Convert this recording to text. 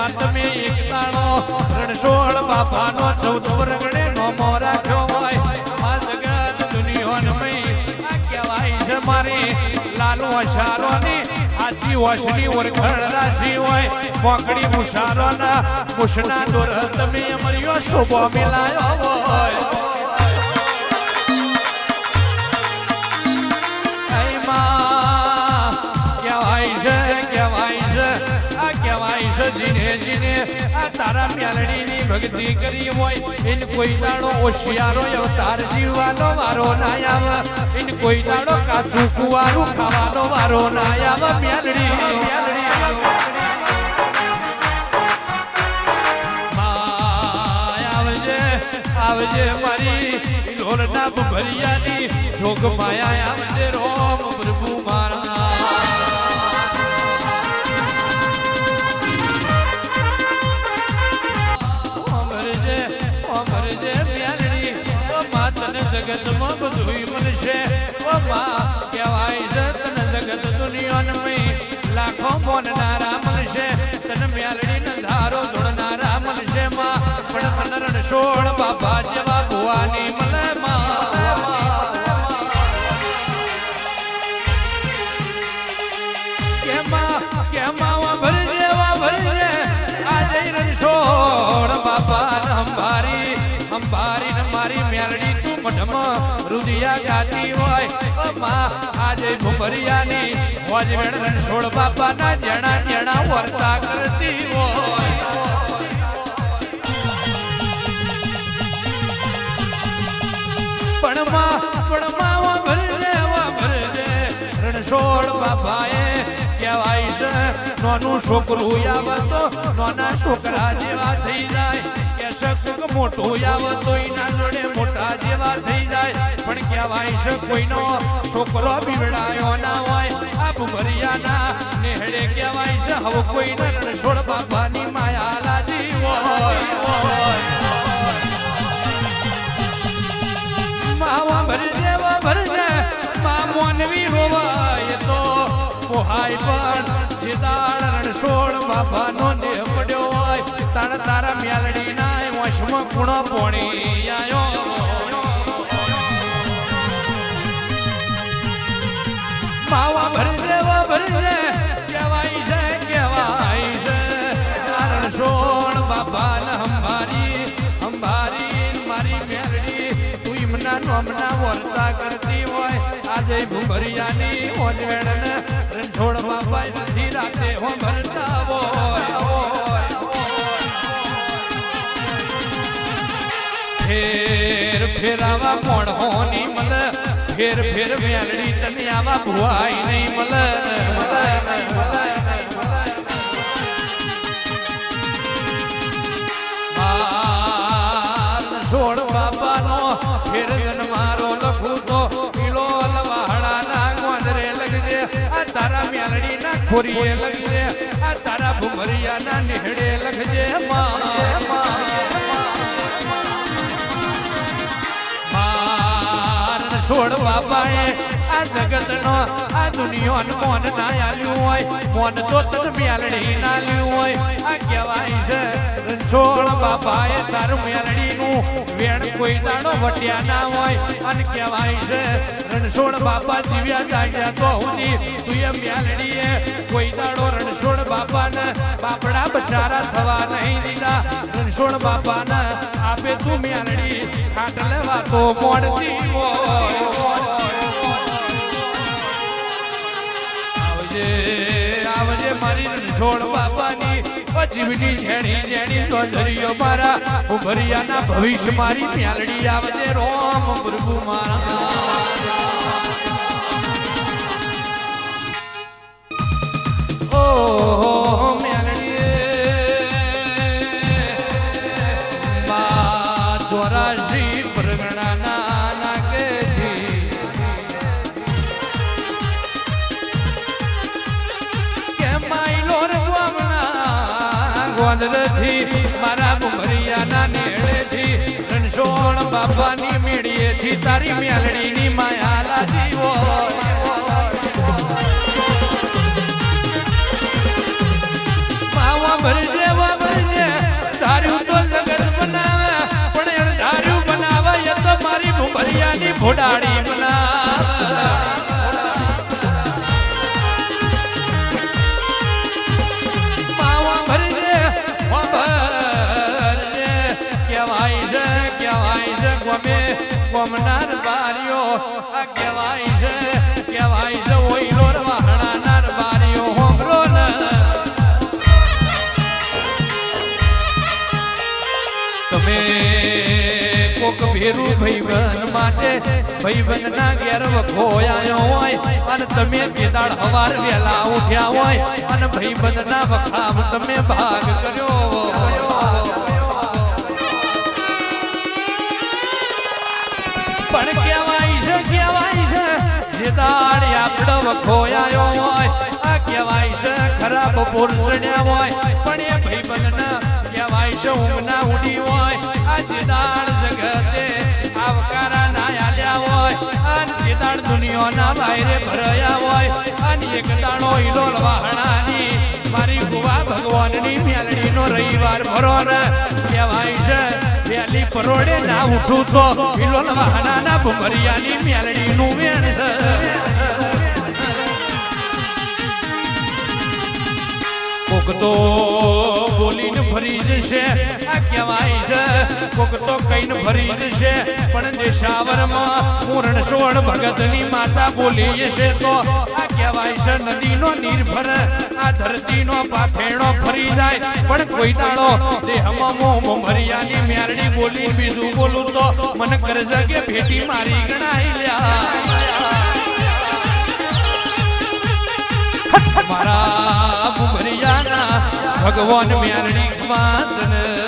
તમે એક તાળો રણછોડ બાપાનો 14 વરગડે નોમો રાખ્યો હોય આ જગત દુનિયામાં આ કહેવાય છે મારી લાલુ અશારોની આછી વશની ઓળખણ રાશી હોય કોકડી મુશારોના મુશના દોર તમે અમર્યો શોભો મિલાયો હોય જીને જીને આ તારા મ્યાલડીની ભક્તિ કરી હોય ઇન કોઈ દાડો હોશિયારો અવતાર જીવવાનો વારો ના આવે ઇન કોઈ દાડો કાચું કુવારું ખાવાનો વારો ના આવે મ્યાલડી આવજે આવજે મારી ઢોરના ભરિયાની જોગ માયા આવજે રોમ પ્રભુ મારા જગતમાં બધું મળશે કહેવાય છે તને જગત દુનિયામાં લાખો બોલનારા મળશે તને મ્યાલડી ધારો ધોળનારા મળશે પણ તને રણછોડ બાપા જેવા ભુવાની મળે કેમાં ભરજે આજે રણછોડ બાપા અંબારી અંબારી મારી મ્યાલડી રુદિયા ગાતી હોય આજે ભુમરિયાની વજવેણ રણછોડ બાપાના જણા જણા વર્તા કરતી હોય પણ ભરજે રણછોડ બાપાએ કહેવાય છે નાનું છોકરું આવે તો નાના છોકરા જેવા થઈ જાય મોટું આવે તો એના જોડે મોટા જેવા થઈ જાય પણ કહેવાય છે કોઈનો છોકરો બીવડાયો ના હોય આ ભુમરિયાના નેહડે કહેવાય છે હવે કોઈને રણછોડ બાપાની માયા લાજી હોય માવા ભરજે મા મોનવી હોવાય તો મોહાય પણ જે દાળ રણછોડ બાપાનો દેહ પડ્યો હોય તારા મ્યાલડી ના વશમાં ખૂણો પોણી આયો માવા ભરજે કહેવાય છે રણછોડ બાપા અંબારી મારી મ્યાલડી તું ઇમના નોમના વર્તા કરતી હોય આજે ભુમરિયાની ઓજવેણ રણછોડ બાપા નથી રાતે હો ભરતા હોય ફેર આવા મોણહોની મલ ફેર મ્યાલડી તને આવા ભુવાઈ નહીં મલ છોડ બાપાનો ફેર જન્મારો લખું તો કિલો લવાહડાના ગોંદરે લગજે આ તારા મ્યાલડીના ખોરીએ લગજે આ તારા ભુમરિયાના નેહડે લખજે છોડ બાપાએ આ જગતનો આ દુનિયાનો મોન ના આલ્યું હોય મોન તો તને મ્યાલડી ના લ્યું હોય આ કહેવાય છે રણછોડ બાપાએ તારું મ્યાલડીનું વેણ કોઈ દાડો વટ્યા ના હોય અને કહેવાય છે રણછોડ બાપા જીવ્યા જાગ્યા તો સુધી તું એ મ્યાલડીએ કોઈ દાડો રણછોડ બાપાને બાપડા બચારા થવા નહીં દીધા રણછોડ બાપાને આપે તું મ્યાલડી ખાટલે વાતો મોડતી હોય આવજે મારી રણછોડ બાપાની જીવની જેણી તો ધરિયો મારા ભુમરિયાના ભવિષ્ય મારી મ્યાલડી આવજે રોમ પ્રભુ મારા ઓ મ્યાલડી મા 84 પરગણાના નાકેથી કે માઈલો રગવામના ગોંદરથી મારા ભુમરિયાના નેડેથી રણછોડ બાપાની મેળીએથી તારી મ્યાલડીની માયા લાજી હોય માવા ભરજે ઘોડાડી મલા માવા ભરજે ભરજે કહેવાય છે ગમે ગમનાર બારીઓ આ કહેવાય છે ઓઈલો વાહણાનાર બારીઓ હોમરો ને તમે કોક ભેરું ભાઈબંધ માટે ભાઈબંધ ના ઘેર વખોયાયો હોય અને તમે કેદાળ હવાર વેલા ઉઠ્યા હોય અને ભાઈબંધ ના વખામ તમે ભાગ કર્યો પણ કહેવાય છે જે દાડ આપડો વખોયાયો હોય આ કહેવાય છે ખરાબ પોરણ્યા હોય પણ એ ભાઈબંધ ના કહેવાય છે ઊંઘ ના ઉડી હોય આ જેદાડ જગતે આવકારા ના આલ્યા હોય અને જેદાડ દુનિયાના બાયરે ભરાયા હોય અને એક દાડો ઈલોલ વાહણાની મારી ગુવા ભગવાનની મેલડીનો રવિવાર ભરો ને કહેવાય છે વેલી પરોડે ના ઉઠું તો ઈલોલ વાહણાના ભમરિયાની મેલડીનું વેણ છે કોક તો બોલીને ફરી જશે આ કહેવાય છે કોક તો કઈને ફરી જશે પણ જે શાવરમાં પૂર્ણ સોળ ભગતની માતા બોલી જશે તો આ કહેવાય છે નદીનો નીર ભરે આ ધરતીનો પાથેણો ફરી જાય પણ કોઈ દાડો દેહમાં ભરિયાની મેરડી બોલી બીજું બોલું તો મને કરજે કે ભેટી મારી ગણાઈ લ્યા મારા ભરિયાના ભગવાન મેરડી માતને